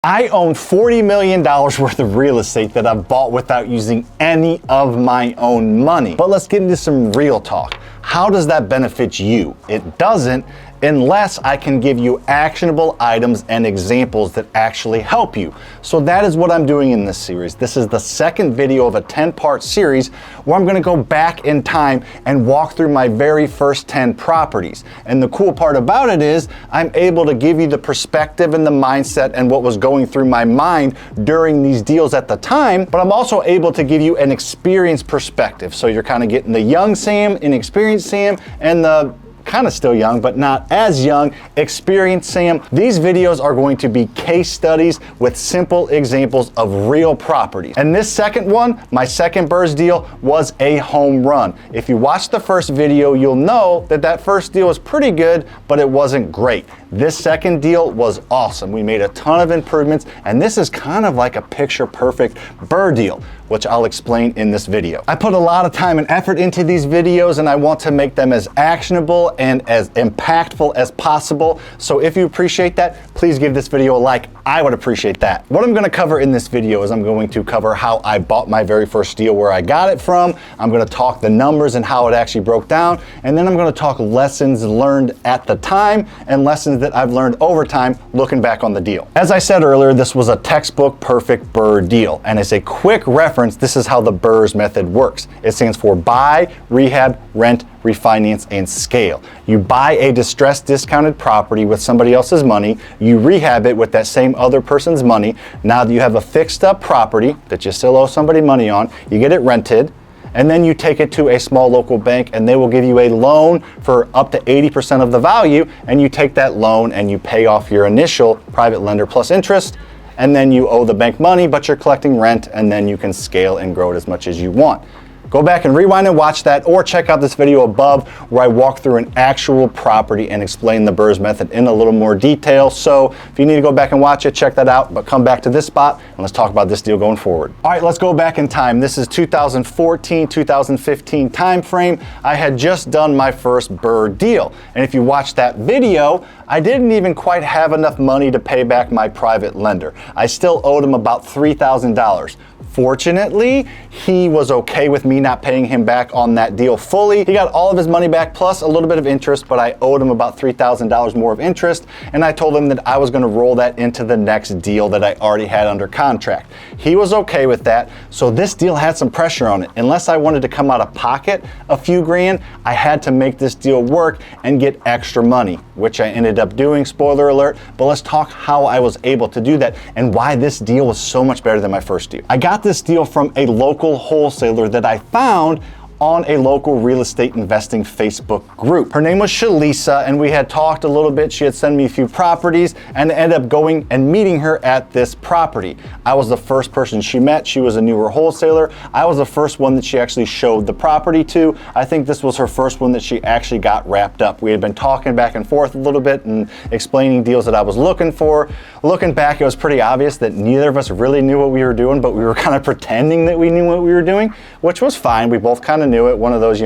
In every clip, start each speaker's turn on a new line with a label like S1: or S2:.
S1: I own $40 million worth of real estate that I've bought without using any of my own money. But let's get into some real talk. How does that benefit you? It doesn't, unless I can give you actionable items and examples that actually help you. So that is what I'm doing in this series. This is the second video of a 10-part series where I'm gonna go back in time and walk through my very first 10 properties. And the cool part about it is I'm able to give you the perspective and the mindset and what was going through my mind during these deals at the time, but I'm also able to give you an experienced perspective. So you're kind of getting the young Sam, inexperienced Sam, and the kind of still young, but not as young, experienced Sam. These videos are going to be case studies with simple examples of real properties. And this second one, my second BRRRR deal, was a home run. If you watched the first video, you'll know that that first deal was pretty good, but it wasn't great. This second deal was awesome. We made a ton of improvements, and this is kind of like a picture-perfect BRRRR deal, which I'll explain in this video. I put a lot of time and effort into these videos, and I want to make them as actionable and as impactful as possible. So if you appreciate that, please give this video a like. I would appreciate that. What I'm gonna cover in this video is I'm going to cover how I bought my very first deal, where I got it from. I'm gonna talk the numbers and how it actually broke down. And then I'm gonna talk lessons learned at the time and lessons that I've learned over time looking back on the deal. As I said earlier, this was a textbook perfect BRRRR deal. And as a quick reference, this is how the BRRRR Method works. It stands for buy, rehab, rent, refinance, and scale. You buy a distressed discounted property with somebody else's money, you rehab it with that same other person's money. Now that you have a fixed up property that you still owe somebody money on, you get it rented, and then you take it to a small local bank and they will give you a loan for up to 80% of the value, and you take that loan and you pay off your initial private lender plus interest, and then you owe the bank money, but you're collecting rent, and then you can scale and grow it as much as you want. Go back and rewind and watch that, or check out this video above where I walk through an actual property and explain the BRRRR Method in a little more detail. So if you need to go back and watch it, check that out, but come back to this spot and let's talk about this deal going forward. All right, let's go back in time. This is 2014, 2015 time frame. I had just done my first BRRRR deal. And if you watch that video, I didn't even quite have enough money to pay back my private lender. I still owed him about $3,000. Fortunately, he was okay with me not paying him back on that deal fully. He got all of his money back plus a little bit of interest, but I owed him about $3,000 more of interest, and I told him that I was gonna roll that into the next deal that I already had under contract. He was okay with that, so this deal had some pressure on it. Unless I wanted to come out of pocket a few grand, I had to make this deal work and get extra money, which I ended up doing, spoiler alert, but let's talk how I was able to do that and why this deal was so much better than my first deal. I got this deal from a local wholesaler that I found on a local real estate investing Facebook group. Her name was Shalisa, and we had talked a little bit. She had sent me a few properties and ended up going and meeting her at this property. I was the first person she met. She was a newer wholesaler. I was the first one that she actually showed the property to. I think this was her first one that she actually got wrapped up. We had been talking back and forth a little bit and explaining deals that I was looking for. Looking back, it was pretty obvious that neither of us really knew what we were doing, but we were kind of pretending that we knew what we were doing, which was fine. We both kind of knew it. One of those,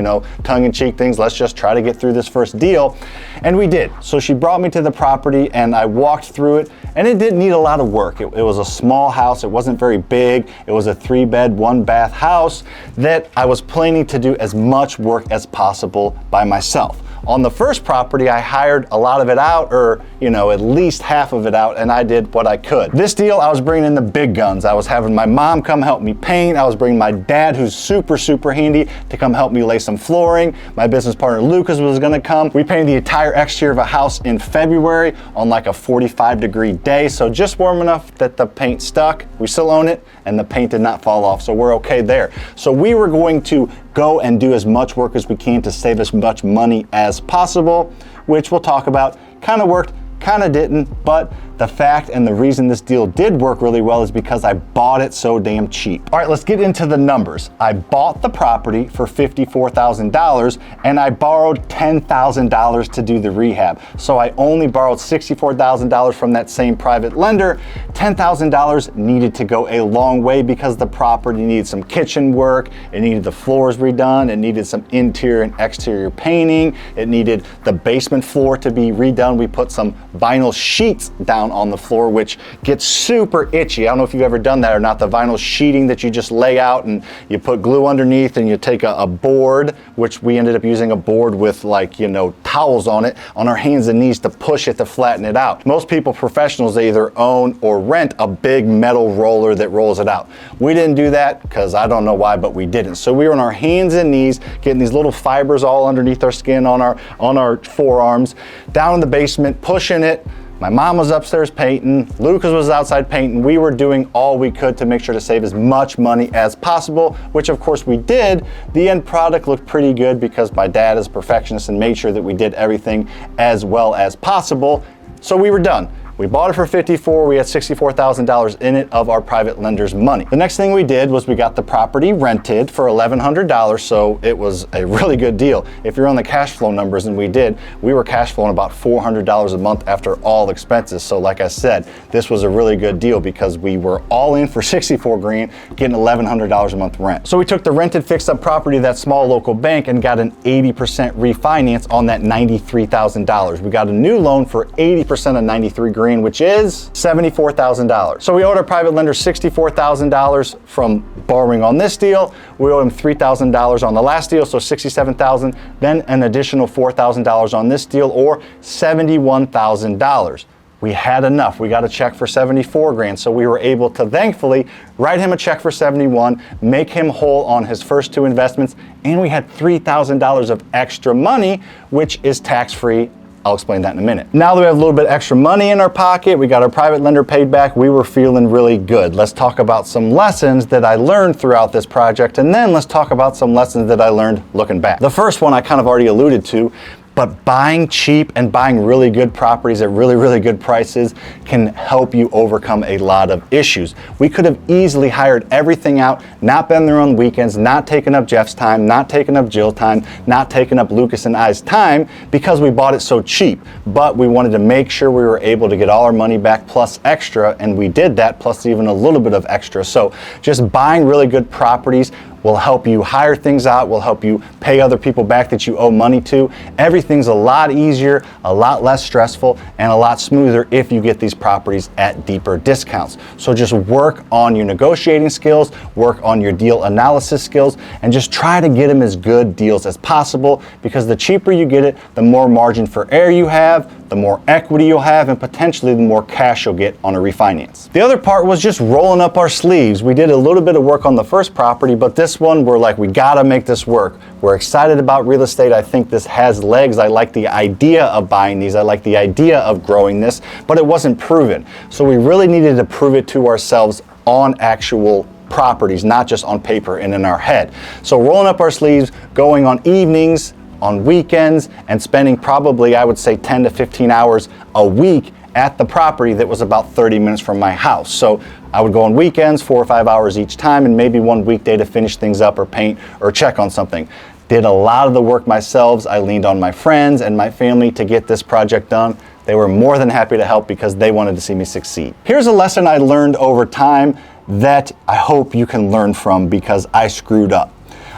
S1: tongue-in-cheek things. Let's just try to get through this first deal. And we did. So she brought me to the property and I walked through it, and it didn't need a lot of work. It was a small house. It wasn't very big. It was a 3-bed, 1-bath house that I was planning to do as much work as possible by myself. On the first property, I hired a lot of it out, or at least half of it out, and I did what I could. This deal, I was bringing in the big guns. I was having my mom come help me paint. I was bringing my dad, who's super, super handy, to come help me lay some flooring. My business partner, Lucas, was gonna come. We painted the entire exterior of a house in February on like a 45-degree day, so just warm enough that the paint stuck. We still own it, and the paint did not fall off, so we're okay there. So we were going to go and do as much work as we can to save as much money as possible, which we'll talk about. Kind of worked, kind of didn't, but the fact and the reason this deal did work really well is because I bought it so damn cheap. All right, let's get into the numbers. I bought the property for $54,000 and I borrowed $10,000 to do the rehab. So I only borrowed $64,000 from that same private lender. $10,000 needed to go a long way because the property needed some kitchen work, it needed the floors redone, it needed some interior and exterior painting, it needed the basement floor to be redone. We put some vinyl sheets down on the floor, which gets super itchy. I don't know if you've ever done that or not. The vinyl sheeting that you just lay out and you put glue underneath, and you take a board, which we ended up using a board with, like, you know, towels on it, on our hands and knees to push it to flatten it out. Most people, professionals, they either own or rent a big metal roller that rolls it out. We didn't do that because I don't know why, but we didn't. So we were on our hands and knees getting these little fibers all underneath our skin on our forearms, down in the basement, pushing it. My mom was upstairs painting, Lucas was outside painting. We were doing all we could to make sure to save as much money as possible, which of course we did. The end product looked pretty good because my dad is a perfectionist and made sure that we did everything as well as possible. So we were done. We bought it for $54,000, we had $64,000 in it of our private lender's money. The next thing we did was we got the property rented for $1,100, so it was a really good deal. If you're on the cash flow numbers, and we were cash flowing about $400 a month after all expenses. So like I said, this was a really good deal because we were all in for $64,000, getting $1,100 a month rent. So we took the rented fixed up property to that small local bank and got an 80% refinance on that $93,000. We got a new loan for 80% of $93,000, which is $74,000. So we owed our private lender $64,000 from borrowing on this deal. We owed him $3,000 on the last deal, so $67,000, then an additional $4,000 on this deal, or $71,000. We had enough. We got a check for $74,000, so we were able to thankfully write him a check for $71,000, make him whole on his first two investments, and we had $3,000 of extra money, which is tax-free. I'll explain that in a minute. Now that we have a little bit extra money in our pocket, we got our private lender paid back, we were feeling really good. Let's talk about some lessons that I learned throughout this project, and then let's talk about some lessons that I learned looking back. The first one I kind of already alluded to, but buying cheap and buying really good properties at really, really good prices can help you overcome a lot of issues. We could have easily hired everything out, not been there on weekends, not taken up Jeff's time, not taken up Jill's time, not taken up Lucas and I's time because we bought it so cheap. But we wanted to make sure we were able to get all our money back plus extra, and we did that plus even a little bit of extra. So just buying really good properties will help you hire things out, will help you pay other people back that you owe money to. Everything's a lot easier, a lot less stressful, and a lot smoother if you get these properties at deeper discounts. So just work on your negotiating skills, work on your deal analysis skills, and just try to get them as good deals as possible, because the cheaper you get it, the more margin for error you have, the more equity you'll have, and potentially the more cash you'll get on a refinance. The other part was just rolling up our sleeves. We did a little bit of work on the first property, but this one, we're like, we gotta make this work. We're excited about real estate. I think this has legs. I like the idea of buying these. I like the idea of growing this, but it wasn't proven. So we really needed to prove it to ourselves on actual properties, not just on paper and in our head. So rolling up our sleeves, going on evenings, on weekends, and spending probably, I would say, 10 to 15 hours a week at the property that was about 30 minutes from my house. So I would go on weekends, 4 or 5 hours each time, and maybe one weekday to finish things up or paint or check on something. Did a lot of the work myself. I leaned on my friends and my family to get this project done. They were more than happy to help because they wanted to see me succeed. Here's a lesson I learned over time that I hope you can learn from, because I screwed up.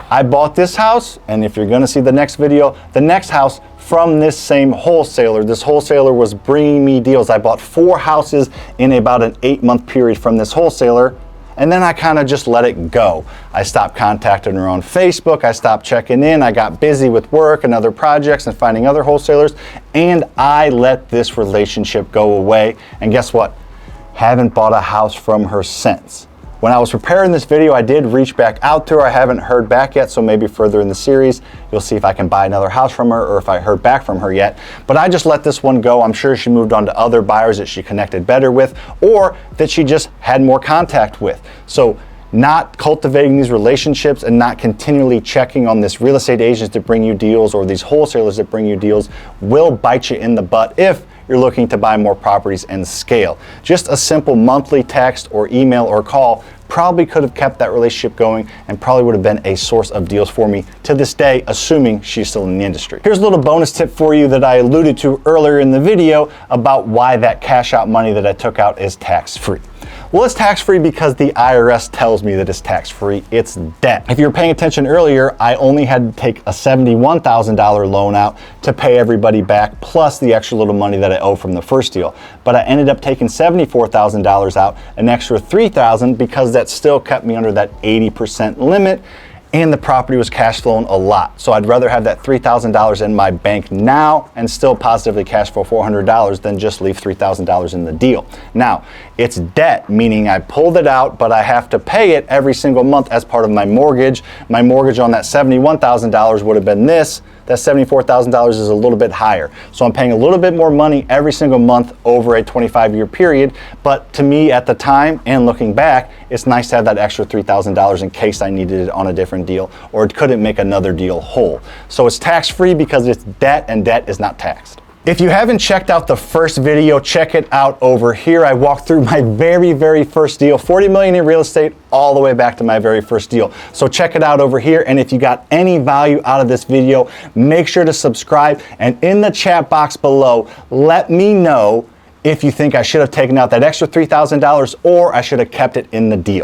S1: I bought this house, and if you're gonna see the next video, the next house from this same wholesaler. This wholesaler was bringing me deals. I bought 4 houses in about an 8-month period from this wholesaler, and then I kind of just let it go. I stopped contacting her on Facebook, I stopped checking in, I got busy with work and other projects and finding other wholesalers, and I let this relationship go away. And guess what? Haven't bought a house from her since. When I was preparing this video, I did reach back out to her. I haven't heard back yet, so maybe further in the series, you'll see if I can buy another house from her or if I heard back from her yet. But I just let this one go. I'm sure she moved on to other buyers that she connected better with, or that she just had more contact with. So not cultivating these relationships and not continually checking on this real estate agents that bring you deals or these wholesalers that bring you deals will bite you in the butt if you're looking to buy more properties and scale. Just a simple monthly text or email or call probably could have kept that relationship going and probably would have been a source of deals for me to this day, assuming she's still in the industry. Here's a little bonus tip for you that I alluded to earlier in the video about why that cash out money that I took out is tax free. Well, it's tax-free because the IRS tells me that it's tax-free. It's debt. If you were paying attention earlier, I only had to take a $71,000 loan out to pay everybody back, plus the extra little money that I owe from the first deal. But I ended up taking $74,000 out, an extra $3,000, because that still kept me under that 80% limit, and the property was cash flowing a lot. So I'd rather have that $3,000 in my bank now and still positively cash flow $400 than just leave $3,000 in the deal. Now, it's debt, meaning I pulled it out, but I have to pay it every single month as part of my mortgage. My mortgage on that $71,000 would have been this. That $74,000 is a little bit higher. So I'm paying a little bit more money every single month over a 25-year period. But to me at the time and looking back, it's nice to have that extra $3,000 in case I needed it on a different deal or couldn't make another deal whole. So it's tax-free because it's debt, and debt is not taxed. If you haven't checked out the first video, check it out over here. I walked through my very first deal, 40 million in real estate, all the way back to my very first deal. So check it out over here. And if you got any value out of this video, make sure to subscribe. And in the chat box below, let me know if you think I should have taken out that extra $3,000 or I should have kept it in the deal.